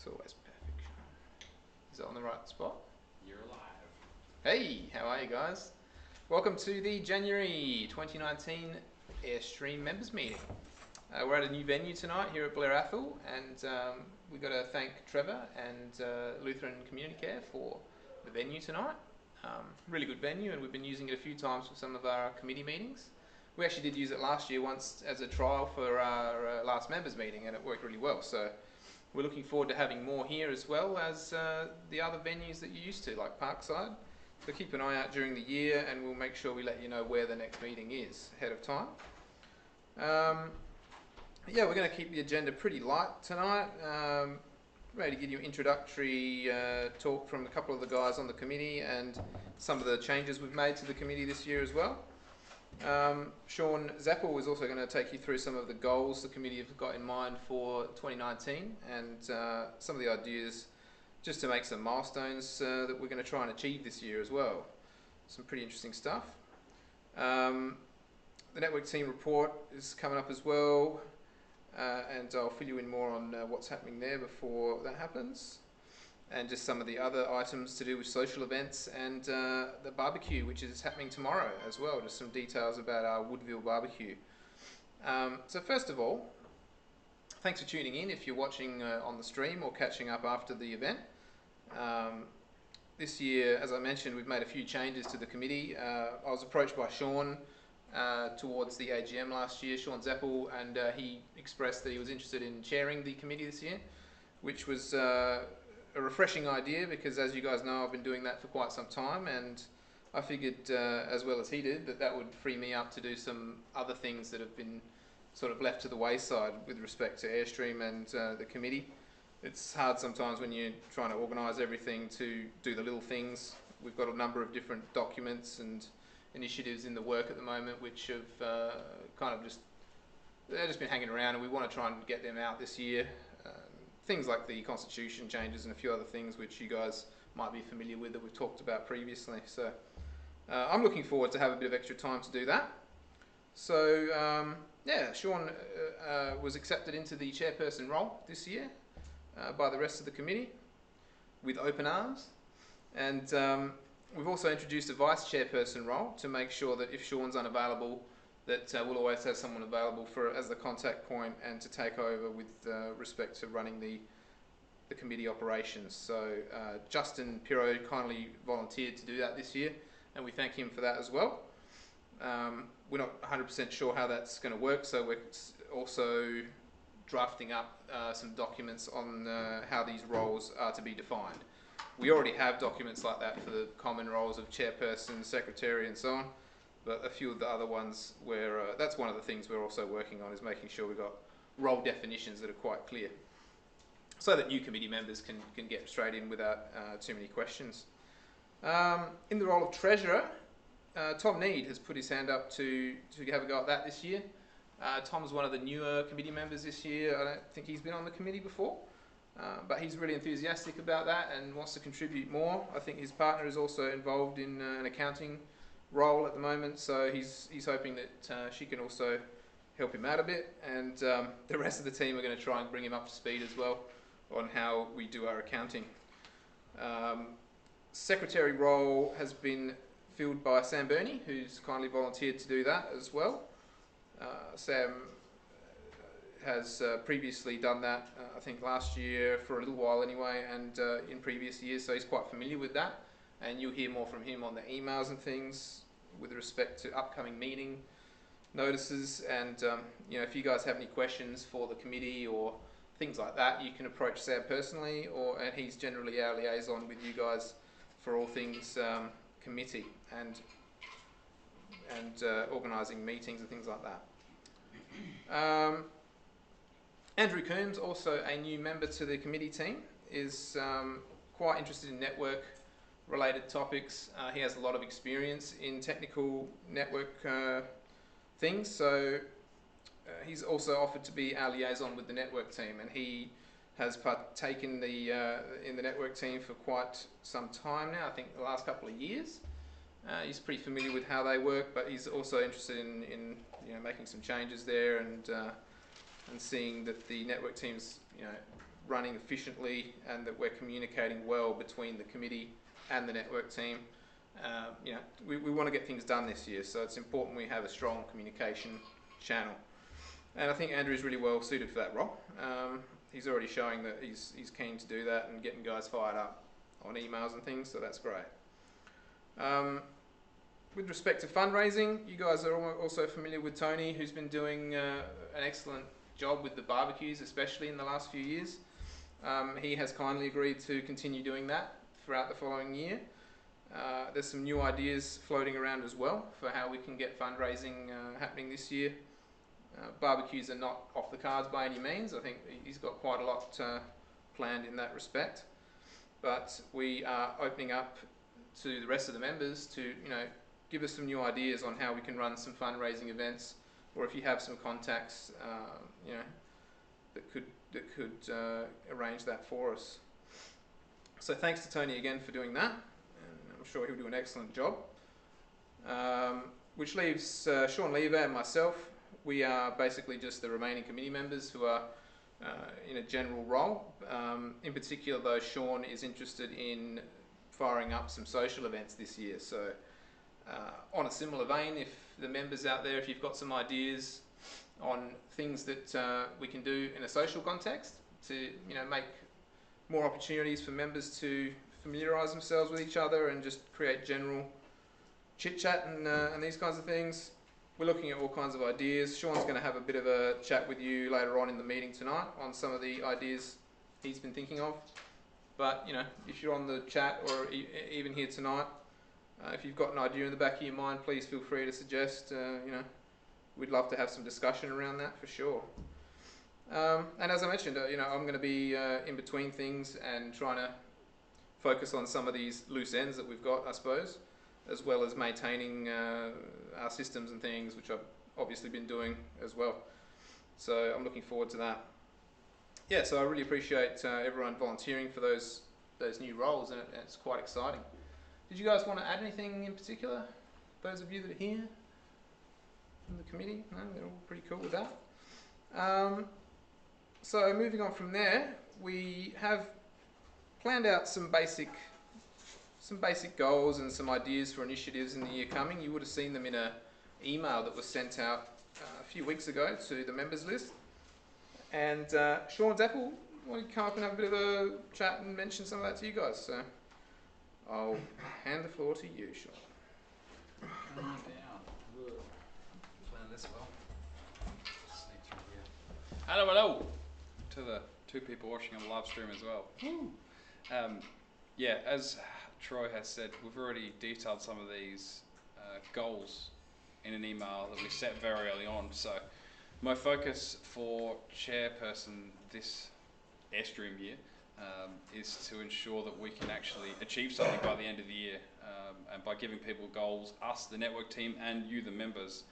It's always perfect. Is it on the right spot? You're alive. Hey, how are you guys? Welcome to the January 2019 Airstream members meeting. We're at a new venue tonight here at Blair Athol, and we've got to thank Trevor and Lutheran Community Care for the venue tonight. Really good venue, and we've been using it a few times for some of our committee meetings. We actually did use it last year once as a trial for our last members meeting, and it worked really well. So we're looking forward to having more here, as well as the other venues that you're used to, like Parkside. So keep an eye out during the year, and we'll make sure we let you know where the next meeting is ahead of time. Yeah, we're going to keep the agenda pretty light tonight. Ready to give you an introductory talk from a couple of the guys on the committee and some of the changes we've made to the committee this year as well. Sean Zappel is also going to take you through some of the goals the committee have got in mind for 2019 and some of the ideas just to make some milestones that we're going to try and achieve this year as well. Some pretty interesting stuff. The network team report is coming up as well, and I'll fill you in more on what's happening there before that happens. And just some of the other items to do with social events and the barbecue, which is happening tomorrow as well. Just some details about our Woodville barbecue. So first of all, thanks for tuning in if you're watching on the stream or catching up after the event. This year, as I mentioned, we've made a few changes to the committee. I was approached by Sean towards the AGM last year, Sean Zappel, and he expressed that he was interested in chairing the committee this year, which was a refreshing idea because, as you guys know, I've been doing that for quite some time, and I figured, as well as he did, that would free me up to do some other things that have been sort of left to the wayside with respect to Airstream and the committee. It's hard sometimes when you're trying to organise everything to do the little things. We've got a number of different documents and initiatives in the work at the moment which have they've just been hanging around, and we want to try and get them out this year. Things like the constitution changes and a few other things which you guys might be familiar with that we've talked about previously. So I'm looking forward to have a bit of extra time to do that. So yeah, Sean was accepted into the chairperson role this year by the rest of the committee with open arms. And we've also introduced a vice chairperson role to make sure that if Sean's unavailable, that we'll always have someone available as the contact point and to take over with respect to running the committee operations. So Justin Pirro kindly volunteered to do that this year, and we thank him for that as well. We're not 100% sure how that's going to work, so we're also drafting up some documents on how these roles are to be defined. We already have documents like that for the common roles of chairperson, secretary, and so on. But a few of the other ones where that's one of the things we're also working on, is making sure we've got role definitions that are quite clear, so that new committee members can get straight in without too many questions. In the role of treasurer, Tom Need has put his hand up to have a go at that this year. Tom's one of the newer committee members this year. I don't think he's been on the committee before, but he's really enthusiastic about that and wants to contribute more. I think his partner is also involved in an accounting role at the moment, so he's hoping that she can also help him out a bit, and the rest of the team are going to try and bring him up to speed as well on how we do our accounting. Secretary role has been filled by Sam Burney, who's kindly volunteered to do that as well. Sam has previously done that, I think last year for a little while anyway, and in previous years, so he's quite familiar with that. And you'll hear more from him on the emails and things with respect to upcoming meeting notices. And if you guys have any questions for the committee or things like that, you can approach Sam personally, and he's generally our liaison with you guys for all things committee and organising meetings and things like that. Andrew Coombs, also a new member to the committee team, is quite interested in network related topics. He has a lot of experience in technical network things, so he's also offered to be our liaison with the network team, and he has partaken in the network team for quite some time now, I think the last couple of years. He's pretty familiar with how they work, but he's also interested in making some changes there and seeing that the network team's running efficiently and that we're communicating well between the committee and the network team. You know, we want to get things done this year, so it's important we have a strong communication channel. And I think Andrew's really well suited for that role. He's already showing that he's keen to do that and getting guys fired up on emails and things, so that's great. With respect to fundraising, you guys are also familiar with Tony, who's been doing an excellent job with the barbecues, especially in the last few years. He has kindly agreed to continue doing that throughout the following year. There's some new ideas floating around as well for how we can get fundraising happening this year. Barbecues are not off the cards by any means. I think he's got quite a lot planned in that respect. But we are opening up to the rest of the members to, you know, give us some new ideas on how we can run some fundraising events, or if you have some contacts, you know, that could arrange that for us. So thanks to Tony again for doing that, and I'm sure he'll do an excellent job. Which leaves Sean Lever and myself. We are basically just the remaining committee members who are in a general role. In particular though, Sean is interested in firing up some social events this year. So on a similar vein, if the members out there, if you've got some ideas on things that we can do in a social context to, you know, make more opportunities for members to familiarise themselves with each other and just create general chit chat and these kinds of things, we're looking at all kinds of ideas. Sean's going to have a bit of a chat with you later on in the meeting tonight on some of the ideas he's been thinking of. But, you know, if you're on the chat or even here tonight, if you've got an idea in the back of your mind, please feel free to suggest. You know, we'd love to have some discussion around that for sure. And as I mentioned, you know, I'm going to be in between things and trying to focus on some of these loose ends that we've got, I suppose, as well as maintaining our systems and things, which I've obviously been doing as well. So I'm looking forward to that. Yeah, so I really appreciate everyone volunteering for those new roles, and it's quite exciting. Did you guys want to add anything in particular? Those of you that are here from the committee? No, they're all pretty cool with that. So moving on from there, we have planned out some basic goals and some ideas for initiatives in the year coming. You would have seen them in an email that was sent out a few weeks ago to the members list. And Sean Zappel wanted to come up and have a bit of a chat and mention some of that to you guys. So I'll hand the floor to you, Sean. Come on down. Plan this well. Sneak through here. Hello to the two people watching on the live stream as well. Yeah, as Troy has said, we've already detailed some of these goals in an email that we set very early on. So my focus for chairperson this Airstream year is to ensure that we can actually achieve something by the end of the year, and by giving people goals, us, the network team, and you, the members,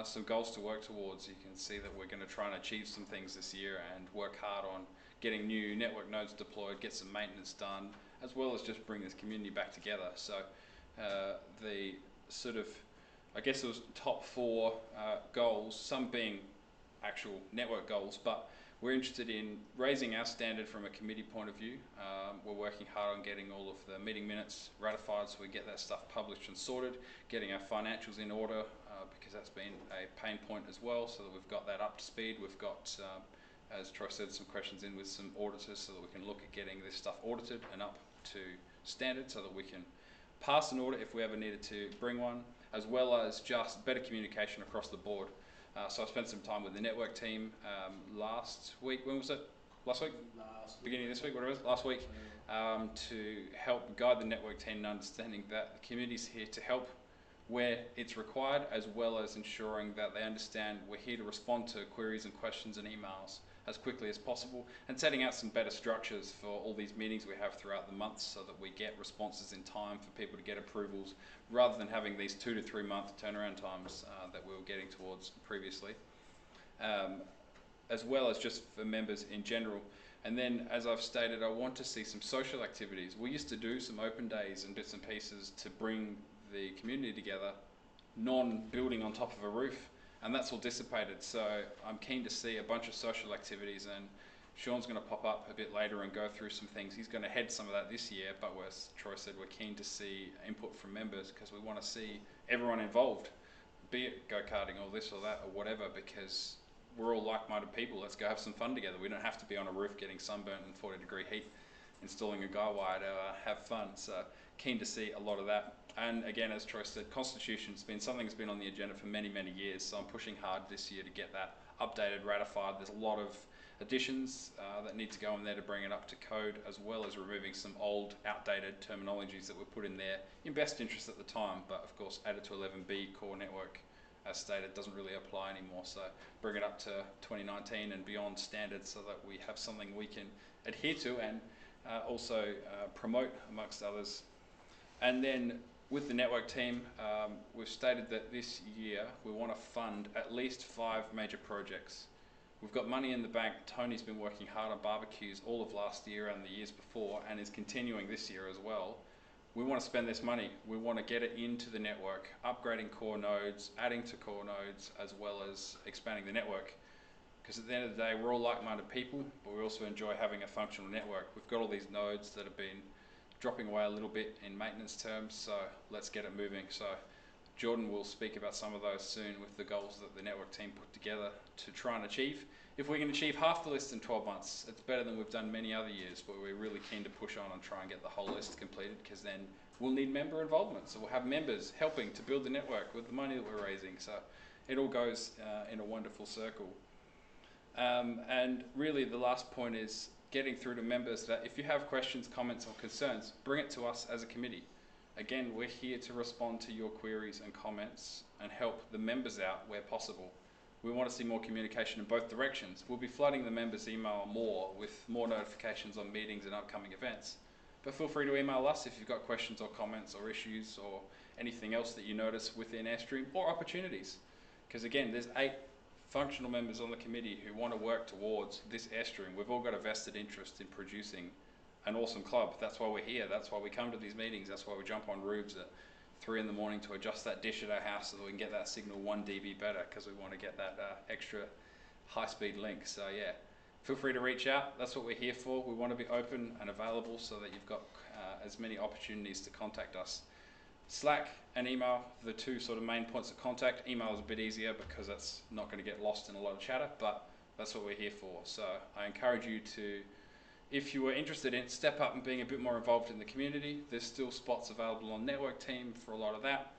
some goals to work towards. You can see that we're going to try and achieve some things this year and work hard on getting new network nodes deployed, get some maintenance done, as well as just bring this community back together. So the sort of, I guess it was top 4 goals, some being actual network goals, but we're interested in raising our standard from a committee point of view. We're working hard on getting all of the meeting minutes ratified so we get that stuff published and sorted, getting our financials in order, because that's been a pain point as well, so that we've got that up to speed. We've got, as Troy said, some questions in with some auditors so that we can look at getting this stuff audited and up to standard so that we can pass an audit if we ever needed to bring one, as well as just better communication across the board. So I spent some time with the network team last week. When was it? Last week? Beginning of this week, whatever it was, last week, to help guide the network team in understanding that the community's here to help where it's required, as well as ensuring that they understand we're here to respond to queries and questions and emails as quickly as possible, and setting out some better structures for all these meetings we have throughout the months so that we get responses in time for people to get approvals, rather than having these 2 to 3 month turnaround times that we were getting towards previously, as well as just for members in general. And then, as I've stated, I want to see some social activities. We used to do some open days and bits and pieces to bring the community together, non-building on top of a roof, and that's all dissipated. So I'm keen to see a bunch of social activities, and Sean's going to pop up a bit later and go through some things. He's going to head some of that this year, but as Troy said, we're keen to see input from members because we want to see everyone involved, be it go-karting or this or that or whatever, because we're all like-minded people. Let's go have some fun together. We don't have to be on a roof getting sunburnt in 40-degree heat, installing a guy wire to have fun. So keen to see a lot of that. And again, as Troy said, Constitution's been something that's been on the agenda for many, many years. So I'm pushing hard this year to get that updated, ratified. There's a lot of additions that need to go in there to bring it up to code, as well as removing some old, outdated terminologies that were put in there in best interest at the time, but of course added to 11B core network as stated doesn't really apply anymore. So bring it up to 2019 and beyond standards so that we have something we can adhere to and also promote amongst others. And then with the network team, we've stated that this year we want to fund at least 5 major projects. We've got money in the bank. Tony's been working hard on barbecues all of last year and the years before and is continuing this year as well. We want to spend this money. We want to get it into the network, upgrading core nodes, adding to core nodes, as well as expanding the network. Because at the end of the day, we're all like-minded people, but we also enjoy having a functional network. We've got all these nodes that have been dropping away a little bit in maintenance terms, so let's get it moving. So Jordan will speak about some of those soon with the goals that the network team put together to try and achieve. If we can achieve half the list in 12 months, it's better than we've done many other years, but we're really keen to push on and try and get the whole list completed, because then we'll need member involvement. So we'll have members helping to build the network with the money that we're raising. So it all goes in a wonderful circle. And really the last point is getting through to members that if you have questions, comments or concerns, bring it to us as a committee. Again, we're here to respond to your queries and comments and help the members out where possible. We want to see more communication in both directions. We'll be flooding the members' email more with more notifications on meetings and upcoming events. But feel free to email us if you've got questions or comments or issues or anything else that you notice within Airstream or opportunities. Because again, there's 8 functional members on the committee who want to work towards this Airstream. We've all got a vested interest in producing an awesome club. That's why we're here. That's why we come to these meetings. That's why we jump on roofs at 3 in the morning to adjust that dish at our house so that we can get that signal 1 dB better, because we want to get that extra high-speed link. So yeah, feel free to reach out. That's what we're here for. We want to be open and available so that you've got as many opportunities to contact us. Slack and email, the 2 sort of main points of contact. Email is a bit easier because that's not going to get lost in a lot of chatter, but that's what we're here for. So I encourage you to, if you were interested in, step up and being a bit more involved in the community. There's still spots available on network team for a lot of that.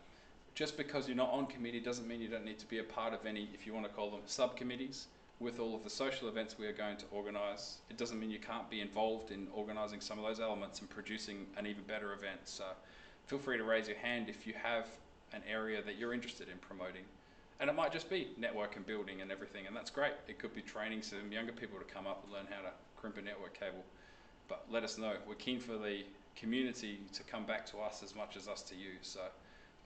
Just because you're not on committee doesn't mean you don't need to be a part of any, if you want to call them subcommittees, with all of the social events we are going to organise. It doesn't mean you can't be involved in organising some of those elements and producing an even better event. So feel free to raise your hand if you have an area that you're interested in promoting. And it might just be network and building and everything, and that's great. It could be training some younger people to come up and learn how to crimp a network cable. But let us know. We're keen for the community to come back to us as much as us to you. So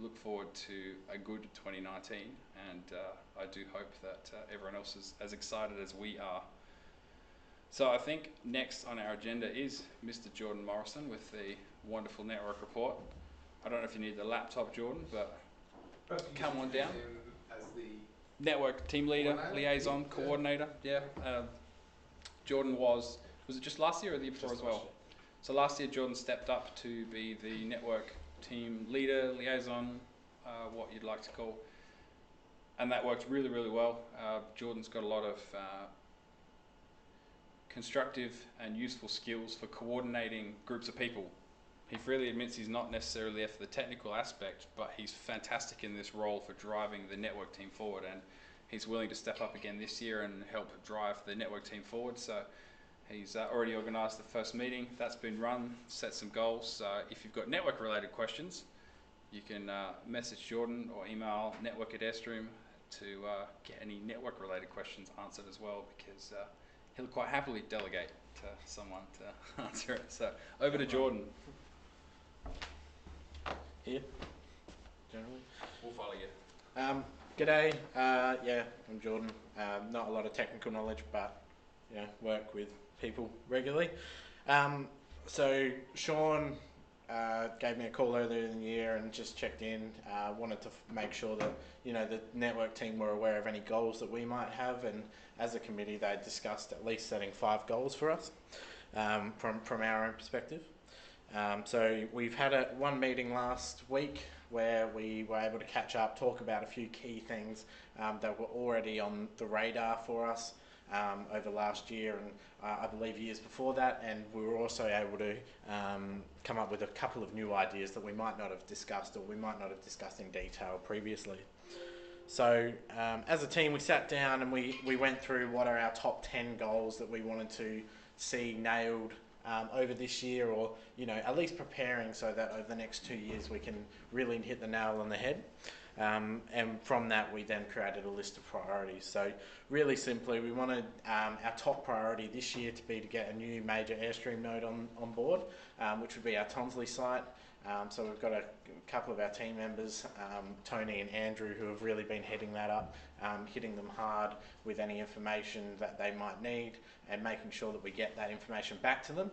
look forward to a good 2019, and I do hope that everyone else is as excited as we are. So I think next on our agenda is Mr. Jordan Morrison with the wonderful network report. I don't know if you need the laptop, Jordan, but come on down. As the Network team leader, liaison, coordinator. Yeah. Jordan was it just last year or the year before as well? So last year Jordan stepped up to be the network team leader, liaison, what you'd like to call. And that worked really, really well. Jordan's got a lot of constructive and useful skills for coordinating groups of people. He freely admits he's not necessarily there for the technical aspect, but he's fantastic in this role for driving the network team forward, and he's willing to step up again this year and help drive the network team forward. So he's already organised the first meeting. That's been run, set some goals. So if you've got network related questions, you can message Jordan or email network@airstream to get any network related questions answered as well, because he'll quite happily delegate to someone to answer it. So over to Jordan. Here, generally. We'll follow you. G'day, yeah, I'm Jordan. Not a lot of technical knowledge, but work with people regularly. So Sean gave me a call earlier in the year and just checked in. Wanted to make sure that the network team were aware of any goals that we might have, and as a committee, they discussed at least setting 5 goals for us from our own perspective. So we've had one meeting last week where we were able to catch up, talk about a few key things that were already on the radar for us over last year and I believe years before that, and we were also able to come up with a couple of new ideas that we might not have discussed or we might not have discussed in detail previously. So as a team, we sat down and we went through what are our top 10 goals that we wanted to see nailed over this year, or at least preparing so that over the next 2 years we can really hit the nail on the head. And from that we then created a list of priorities. So really simply, we wanted our top priority this year to be to get a new major Airstream node on board, which would be our Tonsley site. So we've got a couple of our team members, Tony and Andrew, who have really been heading that up, hitting them hard with any information that they might need and making sure that we get that information back to them.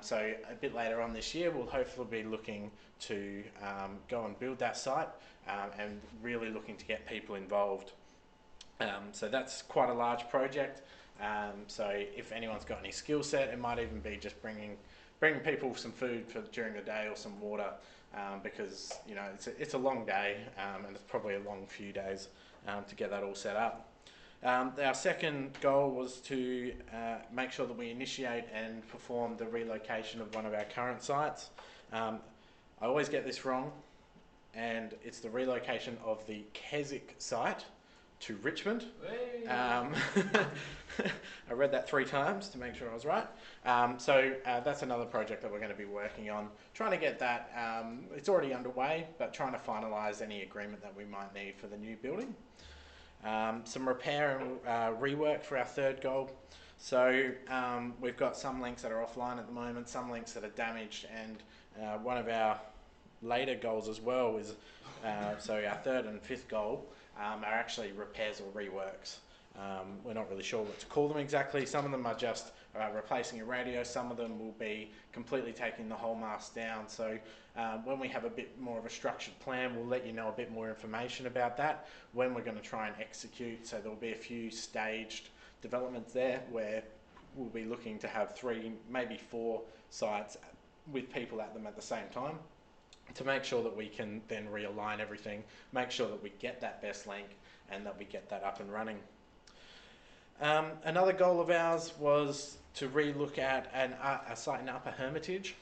So a bit later on this year, we'll hopefully be looking to go and build that site and really looking to get people involved. So that's quite a large project. So if anyone's got any skill set, it might even be just bringing people some food for during the day or some water, because it's a long day and it's probably a long few days to get that all set up. Our second goal was to make sure that we initiate and perform the relocation of one of our current sites. I always get this wrong, and it's the relocation of the Keswick site to Richmond. I read that 3 times to make sure I was right. So that's another project that we're going to be working on, trying to get that, it's already underway, but trying to finalise any agreement that we might need for the new building. Some repair and rework for our third goal. So we've got some links that are offline at the moment, some links that are damaged, and one of our later goals as well is, so our third and fifth goal are actually repairs or reworks. We're not really sure what to call them exactly. Some of them are just replacing a radio, some of them will be completely taking the whole mast down. So when we have a bit more of a structured plan, we'll let you know a bit more information about that when we're going to try and execute. So there'll be a few staged developments there where we'll be looking to have 3, maybe 4 sites with people at them at the same time, to make sure that we can then realign everything, make sure that we get that best link and that we get that up and running. Another goal of ours was to re-look at a site in Upper Hermitage.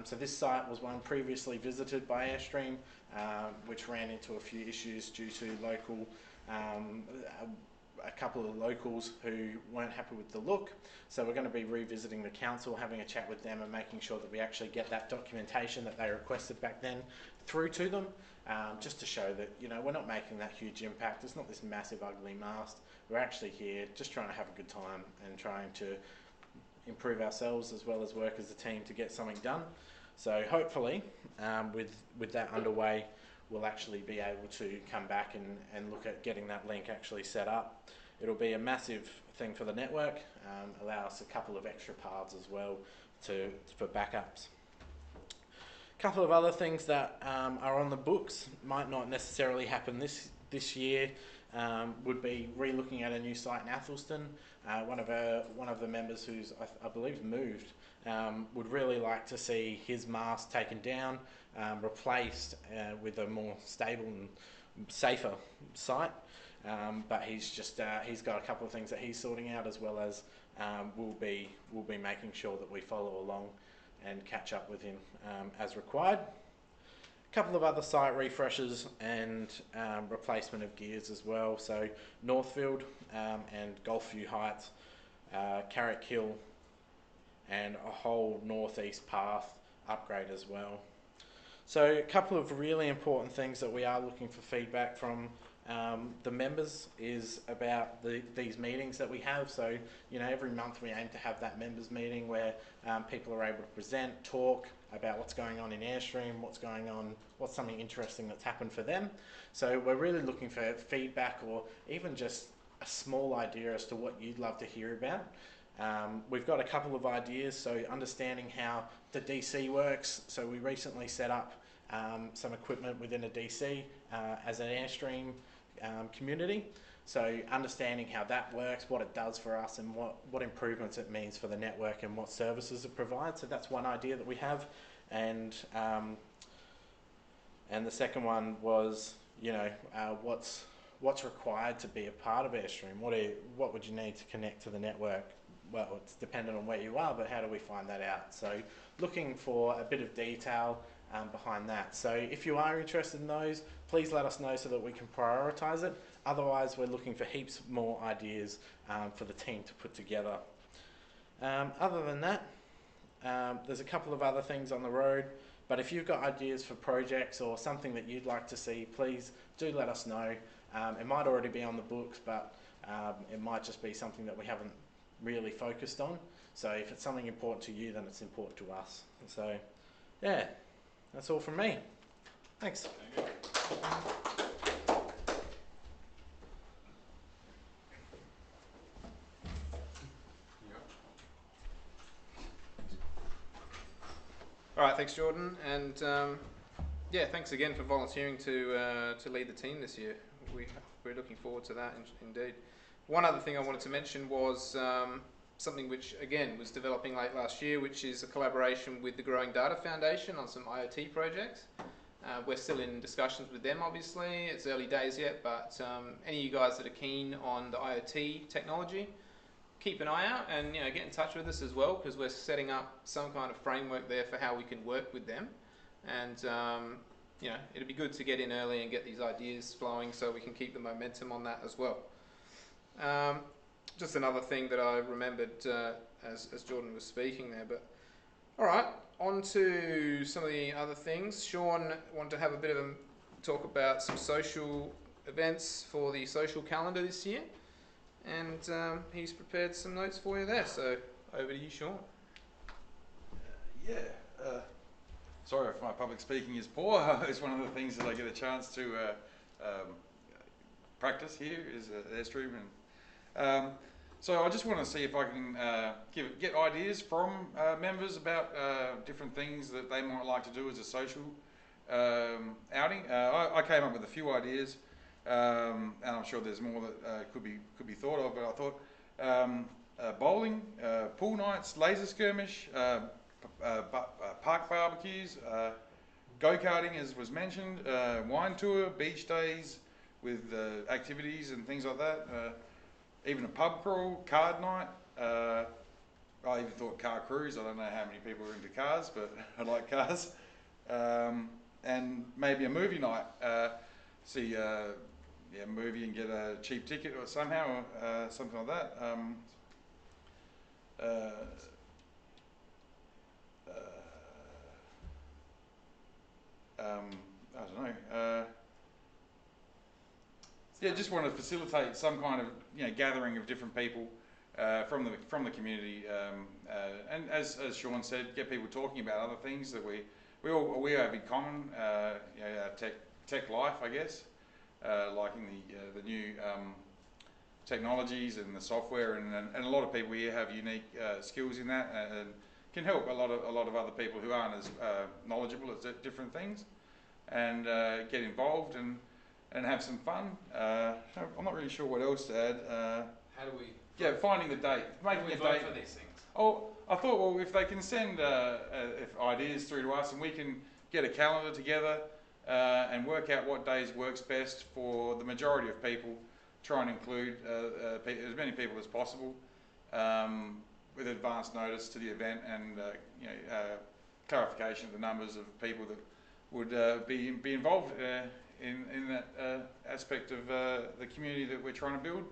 So this site was one previously visited by Airstream, which ran into a few issues due to local, a couple of locals who weren't happy with the look. So we're going to be revisiting the council, having a chat with them and making sure that we actually get that documentation that they requested back then through to them, just to show that we're not making that huge impact. It's not this massive ugly mast. We're actually here just trying to have a good time and trying to improve ourselves as well as work as a team to get something done. So hopefully with that underway, we'll actually be able to come back and look at getting that link actually set up. It'll be a massive thing for the network, allow us a couple of extra paths as well for backups. A couple of other things that are on the books, might not necessarily happen this year, would be re-looking at a new site in Athelston. One of the members who's I believe moved would really like to see his mast taken down, replaced with a more stable and safer site. But he's got a couple of things that he's sorting out, as well as we'll be making sure that we follow along and catch up with him as required. A couple of other site refreshes and replacement of gears as well. So Northfield and Gulfview Heights, Carrick Hill, and a whole northeast path upgrade as well. So a couple of really important things that we are looking for feedback from the members is about these meetings that we have. So every month we aim to have that members meeting where people are able to present, talk about what's going on in Airstream, what's going on, what's something interesting that's happened for them. So we're really looking for feedback, or even just a small idea as to what you'd love to hear about. We've got a couple of ideas, so understanding how the DC works. So we recently set up some equipment within a DC as an Airstream community. So understanding how that works, what it does for us, and what improvements it means for the network and what services it provides. So that's one idea that we have. And the second one was, what's required to be a part of Airstream? What would you need to connect to the network? Well, it's dependent on where you are, but how do we find that out? So looking for a bit of detail behind that. So if you are interested in those, please let us know so that we can prioritise it. Otherwise, we're looking for heaps more ideas for the team to put together. Other than that, there's a couple of other things on the road, but if you've got ideas for projects or something that you'd like to see, please do let us know. It might already be on the books, but it might just be something that we haven't really focused on. So if it's something important to you, then it's important to us. So yeah, that's all from me. Thanks. All right, thanks, Jordan, and yeah, thanks again for volunteering to lead the team this year. We're looking forward to that, indeed. One other thing I wanted to mention was something which, again, was developing late last year, which is a collaboration with the Growing Data Foundation on some IoT projects. We're still in discussions with them, obviously. It's early days yet, but any of you guys that are keen on the IoT technology, keep an eye out and get in touch with us as well, because we're setting up some kind of framework there for how we can work with them. And it'd be good to get in early and get these ideas flowing so we can keep the momentum on that as well. Just another thing that I remembered as Jordan was speaking there. But all right, on to some of the other things. Sean wanted to have a bit of a talk about some social events for the social calendar this year, and he's prepared some notes for you there. So over to you, Sean. Sorry if my public speaking is poor. It's one of the things that I get a chance to practice here is Airstream. And so I just want to see if I can get ideas from members about different things that they might like to do as a social outing. I came up with a few ideas, and I'm sure there's more that could be thought of. But I thought bowling, pool nights, laser skirmish, park barbecues, go-karting, as was mentioned, wine tour, beach days with activities and things like that. Even a pub crawl, card night. I even thought car cruise. I don't know how many people are into cars, but I like cars. And maybe a movie night. See a movie and get a cheap ticket or somehow, something like that. I don't know. Just want to facilitate some kind of gathering of different people from the community, and as Sean said, get people talking about other things that we have in common. Tech life, I guess, liking the new technologies and the software, and a lot of people here have unique skills in that, and can help a lot of other people who aren't as knowledgeable as different things, and get involved and have some fun. I'm not really sure what else to add. How do we? Finding the date, making a date for these things. Oh, I thought, well, if they can send ideas through to us, and we can get a calendar together and work out what days works best for the majority of people. Try and include as many people as possible with advance notice to the event, and clarification of the numbers of people that would be involved in that aspect of the community that we're trying to build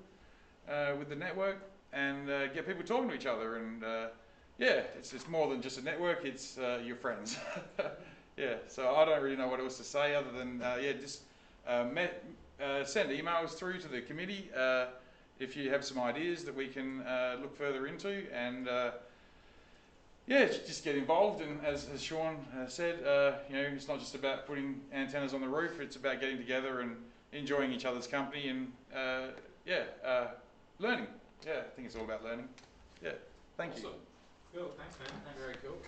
with the network, and get people talking to each other. And it's more than just a network, it's your friends. So I don't really know what else to say other than just send emails through to the committee if you have some ideas that we can look further into, and just get involved. And as Sean said, it's not just about putting antennas on the roof, it's about getting together and enjoying each other's company, and learning. I think it's all about learning. Yeah. Thank you. Awesome. Cool, thanks man. Very cool.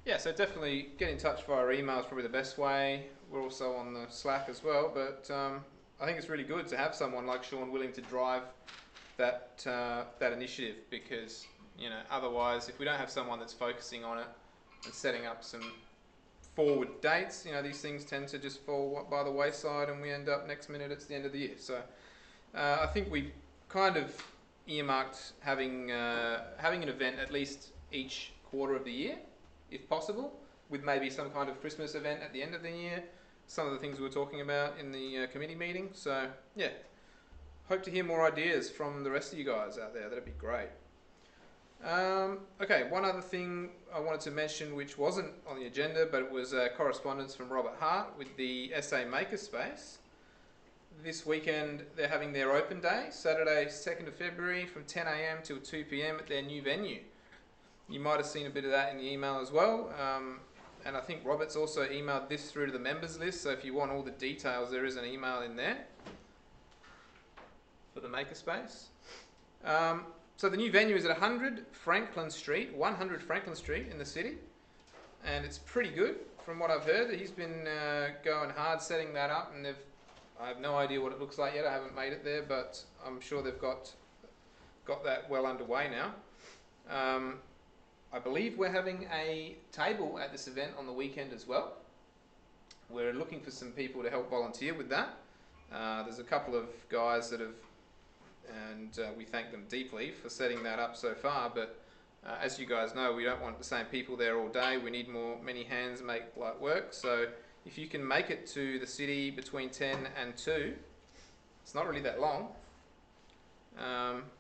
Yeah, so definitely get in touch via email is probably the best way. We're also on the Slack as well, but I think it's really good to have someone like Sean willing to drive that that initiative, because otherwise, if we don't have someone that's focusing on it and setting up some forward dates, these things tend to just fall by the wayside, and we end up next minute it's the end of the year. So I think we've kind of earmarked having an event at least each quarter of the year, if possible, with maybe some kind of Christmas event at the end of the year. Some of the things we were talking about in the committee meeting. So yeah, hope to hear more ideas from the rest of you guys out there. That'd be great. Okay, one other thing I wanted to mention, which wasn't on the agenda, but it was correspondence from Robert Hart with the SA Makerspace. This weekend they're having their open day, Saturday 2nd of February from 10 a.m. till 2 p.m. at their new venue. You might have seen a bit of that in the email as well. And I think Robert's also emailed this through to the members list, so if you want all the details, there is an email in there for the Makerspace. So the new venue is at 100 Franklin Street in the city, and it's pretty good from what I've heard. He's been going hard setting that up, and I have no idea what it looks like yet. I haven't made it there, but I'm sure they've got that well underway now. I believe we're having a table at this event on the weekend as well. We're looking for some people to help volunteer with that. There's a couple of guys that have, and we thank them deeply for setting that up so far, but as you guys know, we don't want the same people there all day. We need many hands make light work. So if you can make it to the city between 10 and 2, it's not really that long,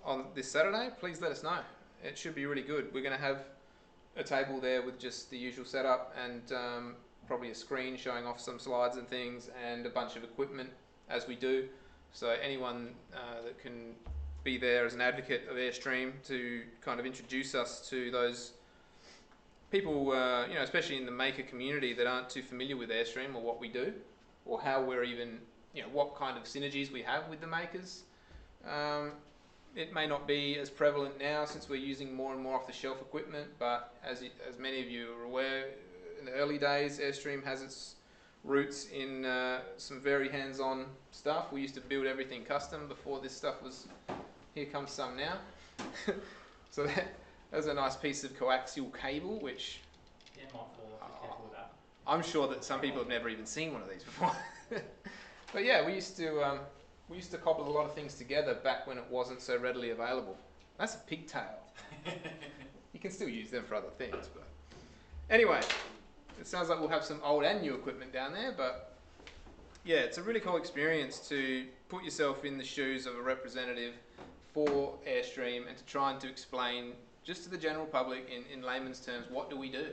on this Saturday, please let us know. It should be really good. We're going to have a table there with just the usual setup, and probably a screen showing off some slides and things, and a bunch of equipment as we do. So anyone that can be there as an advocate of Airstream to kind of introduce us to those people, especially in the maker community that aren't too familiar with Airstream or what we do, or how we're even, what kind of synergies we have with the makers. It may not be as prevalent now since we're using more and more off-the-shelf equipment, but as many of you are aware, in the early days, Airstream has its roots in some very hands-on stuff. We used to build everything custom before this stuff was, here comes some now. So there's a nice piece of coaxial cable, which I'm sure that some people have never even seen one of these before. But yeah, we used to cobble a lot of things together back when it wasn't so readily available. That's a pigtail. You can still use them for other things, but anyway, it sounds like we'll have some old and new equipment down there, but yeah, it's a really cool experience to put yourself in the shoes of a representative for Airstream and to try and to explain just to the general public in layman's terms, what do we do?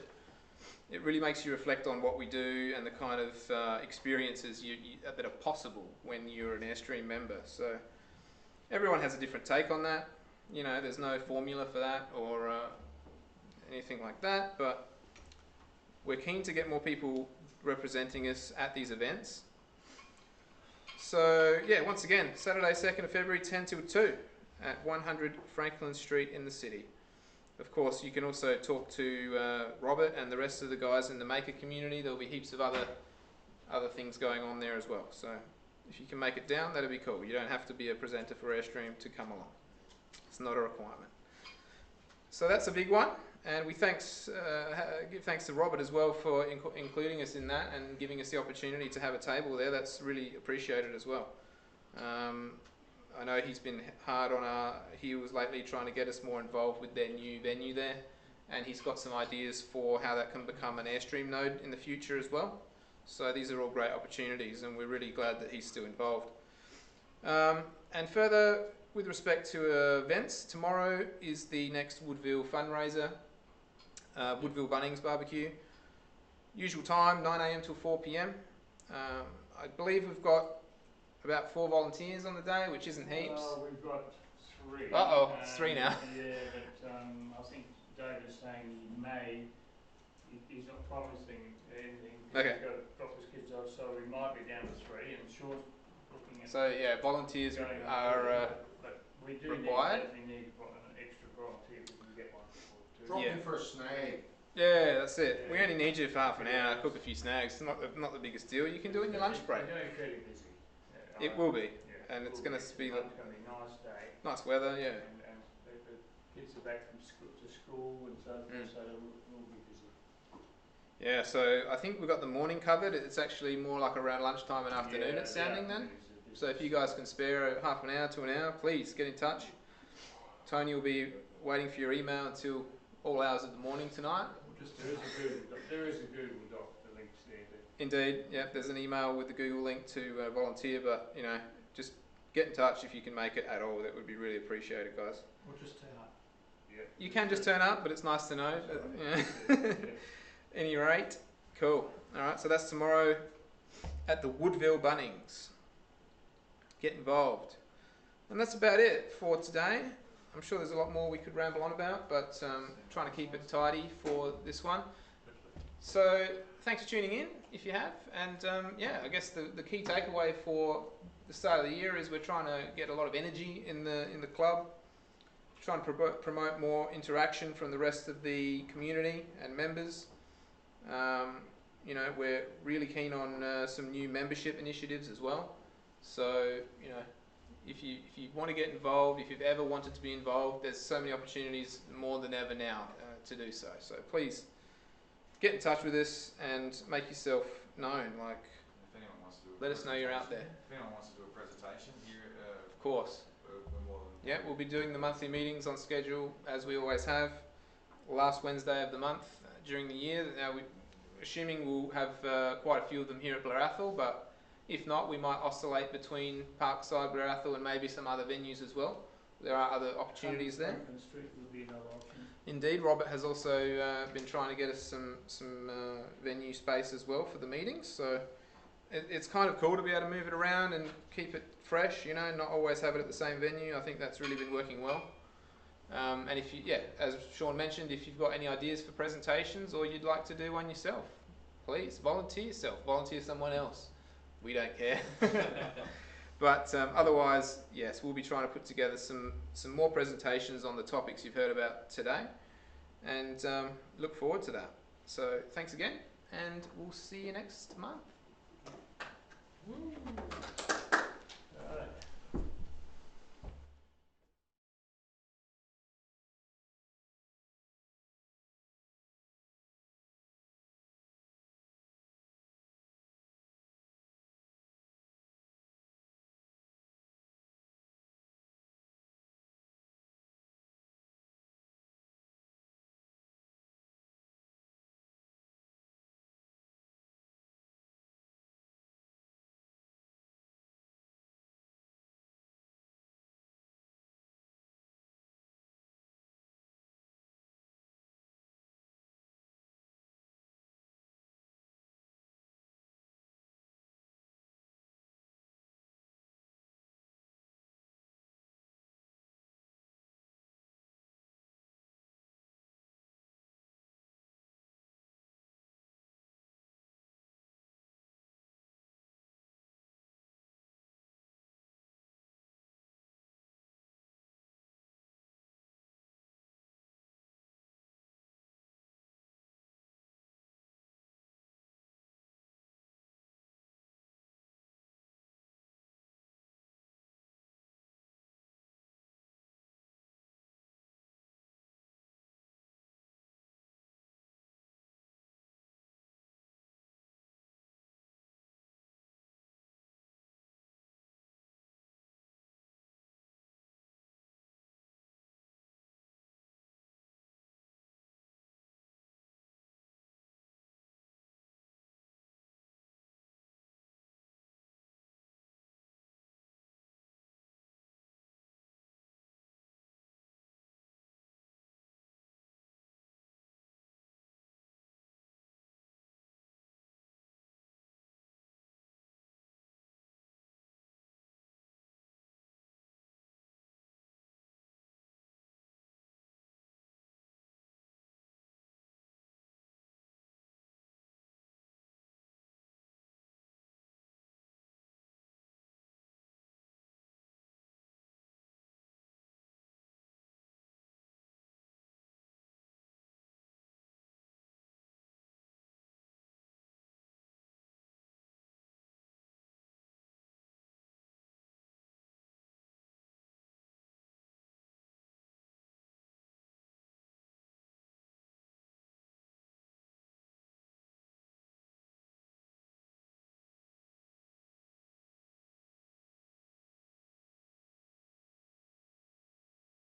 It really makes you reflect on what we do and the kind of experiences that are possible when you're an Airstream member. So everyone has a different take on that. There's no formula for that or anything like that, but we're keen to get more people representing us at these events. So yeah, once again, Saturday 2nd of February, 10 till 2 at 100 Franklin Street in the city. Of course, you can also talk to Robert and the rest of the guys in the maker community. There'll be heaps of other things going on there as well. So if you can make it down, that'd be cool. You don't have to be a presenter for Airstream to come along. It's not a requirement. So that's a big one, and we give thanks to Robert as well for including us in that and giving us the opportunity to have a table there. That's really appreciated as well. I know he's been hard on our heels lately trying to get us more involved with their new venue there, and he's got some ideas for how that can become an Airstream node in the future as well. So these are all great opportunities, and we're really glad that he's still involved. And further, with respect to events, tomorrow is the next Woodville fundraiser, Woodville Bunnings Barbecue. Usual time, 9 a.m. till 4 p.m. I believe we've got about 4 volunteers on the day, which isn't heaps. We've got 3. Uh-oh, it's 3 now. Yeah, but I think David's saying he may. He's not promising anything. Okay. He's got to drop his kids off, so we might be down to 3. And Sean's looking at. So yeah, volunteers are We do required. definitely need an extra volunteer if we can get one. Drop Yeah. in for a snag. Yeah, that's it. We only need you for half an hour, cook a few snags. It's not the biggest deal. You can do it in your lunch break. We're going to be fairly busy. It will be. Yeah, And it's will going to be It's going to be a nice day. nice weather, yeah. And the kids are back from school and so forth, so we'll be busy. Yeah, so I think we've got the morning covered. It's actually more like around lunchtime and afternoon it's sounding then. So if you guys can spare half an hour to an hour, please get in touch. Tony will be waiting for your email until all hours of the morning tonight. There is a Google Doc, the link's there. Indeed, yeah, there's an email with the Google link to volunteer, but you know, just get in touch if you can make it at all. That would be really appreciated, guys. Or just turn up. Yeah. You can just turn up, but it's nice to know. Yeah. Any rate, cool. All right, so that's tomorrow at the Woodville Bunnings. Get involved. And that's about it for today. I'm sure there's a lot more we could ramble on about, but trying to keep it tidy for this one. So thanks for tuning in, if you have. And yeah, I guess the key takeaway for the start of the year is we're trying to get a lot of energy in the club, trying to promote more interaction from the rest of the community and members. You know, we're really keen on some new membership initiatives as well. So, you know, if you want to get involved, if you've ever wanted to be involved, there's so many opportunities more than ever now to do so. So please get in touch with us and make yourself known. Like, If anyone wants to do let us know you're out there. If anyone wants to do a presentation here, Of course. we're more than Yeah, we'll be doing the monthly meetings on schedule as we always have. Last Wednesday of the month during the year. Now, assuming we'll have quite a few of them here at Blair Athol, but if not, we might oscillate between Parkside, Blair Athol, and maybe some other venues as well. There are other opportunities there. Franklin Street will be another option. Indeed, Robert has also been trying to get us some venue space as well for the meetings. So it's kind of cool to be able to move it around and keep it fresh, you know, not always have it at the same venue. I think that's really been working well. And if you, yeah, as Sean mentioned, if you've got any ideas for presentations or you'd like to do one yourself, please volunteer yourself, volunteer someone else. We don't care. But otherwise, yes, we'll be trying to put together some more presentations on the topics you've heard about today, and look forward to that. So thanks again, and we'll see you next month. Woo.